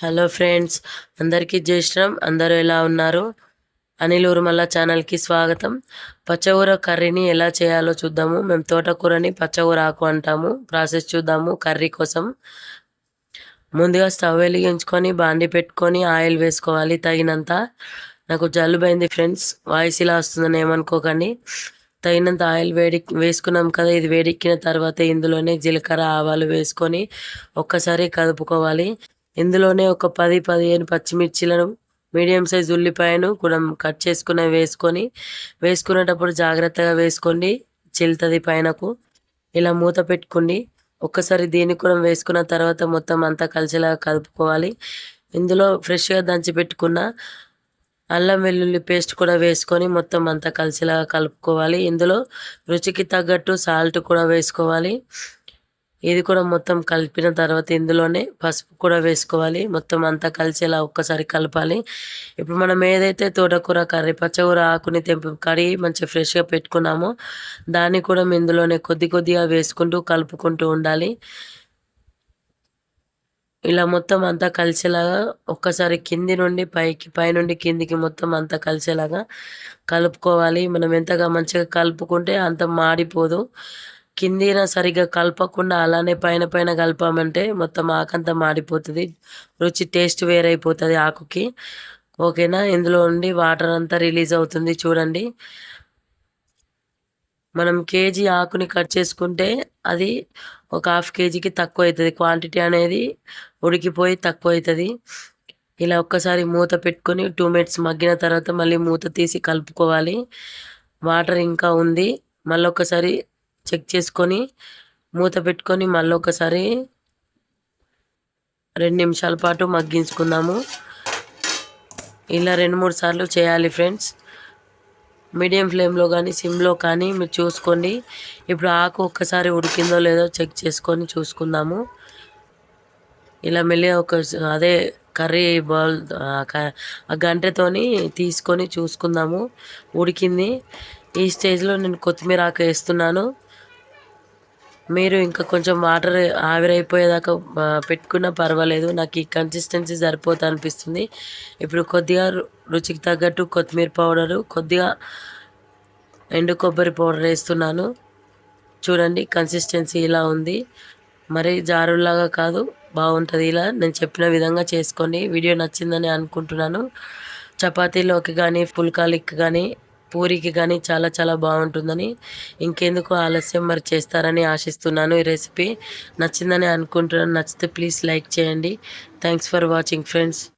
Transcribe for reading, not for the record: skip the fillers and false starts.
Hello friends, అందరికీ జై శ్రీరామ్. అందరూ ఎలా ఉన్నారు? అనిల్ ఊరుమల్ల ఛానల్కి స్వాగతం. పచ్చకూర కర్రీని ఎలా చేయాలో చూద్దాము. మేము తోటకూరని పచ్చకూర ఆకు అంటాము. ప్రాసెస్ చూద్దాము. కర్రీ కోసం ముందుగా స్టవ్ వెలిగించుకొని బాండి పెట్టుకొని ఆయిల్ వేసుకోవాలి తగినంత. నాకు జలుబైంది ఫ్రెండ్స్, వాయిస్ ఇలా వస్తుందని ఏమనుకోకండి. తగినంత ఆయిల్ వేసుకున్నాం కదా. ఇది వేడెక్కిన తర్వాత ఇందులోనే జీలకర్ర ఆవాలు వేసుకొని ఒక్కసారి కలుపుకోవాలి. ఇందులోనే ఒక 10-15 పచ్చిమిర్చిలను, మీడియం సైజ్ ఉల్లిపాయను కూడా కట్ చేసుకుని వేసుకునేటప్పుడు జాగ్రత్తగా వేసుకోండి, చిల్లుతుంది పైనకు. ఇలా మూత పెట్టుకోండి. ఒక్కసారి దీన్ని కూడా వేసుకున్న తర్వాత మొత్తం అంతా కలిసేలాగా కలుపుకోవాలి. ఇందులో ఫ్రెష్గా దంచి పెట్టుకున్న అల్లం వెల్లుల్లి పేస్ట్ కూడా వేసుకొని మొత్తం అంతా కలిసేలాగా కలుపుకోవాలి. ఇందులో రుచికి తగ్గట్టు సాల్ట్ కూడా వేసుకోవాలి. ఇది కూడా మొత్తం కలిపిన తర్వాత ఇందులోనే పసుపు కూడా వేసుకోవాలి. మొత్తం అంతా కలిసేలా ఒక్కసారి కలపాలి. ఇప్పుడు మనం ఏదైతే తోటకూర కర్రీ పచ్చకూర ఆకుని కడిగి మంచిగా ఫ్రెష్గా పెట్టుకున్నామో దాన్ని కూడా ఇందులోనే కొద్దిగా వేసుకుంటూ కలుపుకుంటూ ఉండాలి. ఇలా మొత్తం అంతా కలిసేలాగా ఒక్కసారి కింది నుండి పైకి, పైనుండి కిందికి మొత్తం అంతా కలిసేలాగా కలుపుకోవాలి. మనం ఎంతగా మంచిగా కలుపుకుంటే అంత మాడిపోదు. కిందిన సరిగ్గా కలపకుండా అలానే పైన పైన కలిపామంటే మొత్తం ఆకంతా మాడిపోతుంది, రుచి టేస్ట్ వేరైపోతుంది ఆకుకి. ఓకేనా? ఇందులో నుండి వాటర్ అంతా రిలీజ్ అవుతుంది చూడండి. మనం కేజీ ఆకుని కట్ చేసుకుంటే అది ఒక హాఫ్ కేజీకి తక్కువ అవుతుంది. క్వాంటిటీ అనేది ఉడికిపోయి తక్కువ అవుతుంది. ఇలా ఒక్కసారి మూత పెట్టుకొని 2 మినిట్స్ మగ్గిన తర్వాత మళ్ళీ మూత తీసి కలుపుకోవాలి. వాటర్ ఇంకా ఉంది, మళ్ళీ ఒకసారి చెక్ చేసుకొని మూత పెట్టుకొని మళ్ళీ ఒకసారి 2 నిమిషాల పాటు మగ్గించుకుందాము. ఇలా 2-3 సార్లు చేయాలి ఫ్రెండ్స్. మీడియం ఫ్లేమ్లో కానీ సిమ్లో కానీ మీరు చూసుకోండి. ఇప్పుడు ఆకు ఒక్కసారి ఉడికిందో లేదో చెక్ చేసుకొని చూసుకుందాము. ఇలా మెల్లిగా అదే కర్రీ బౌల్ ఆ గంటతోని తీసుకొని చూసుకుందాము ఉడికింది. ఈ స్టేజ్లో నేను కొత్తిమీర ఆకు వేస్తున్నాను. మీరు ఇంకా కొంచెం వాటర్ ఆవిరైపోయేదాకా పెట్టుకున్నా పర్వాలేదు. నాకు ఈ కన్సిస్టెన్సీ సరిపోతా అనిపిస్తుంది. ఇప్పుడు కొద్దిగా రుచికి తగ్గట్టు కొత్తిమీర పౌడరు, కొద్దిగా ఎండు కొబ్బరి పౌడర్ వేస్తున్నాను. చూడండి, కన్సిస్టెన్సీ ఇలా ఉంది. మరి జారులాగా కాదు, బాగుంటుంది. ఇలా నేను చెప్పిన విధంగా చేసుకోండి. వీడియో నచ్చిందని అనుకుంటున్నాను. చపాతీలోకి కానీ, పుల్కాలకి కానీ, పూరికి కానీ చాలా చాలా బాగుంటుందని. ఇంకెందుకు ఆలస్యం, మరి చేస్తారని ఆశిస్తున్నాను. ఈ రెసిపీ నచ్చిందని అనుకుంటున్నాను. నచ్చితే ప్లీజ్ లైక్ చేయండి. Thanks for watching friends.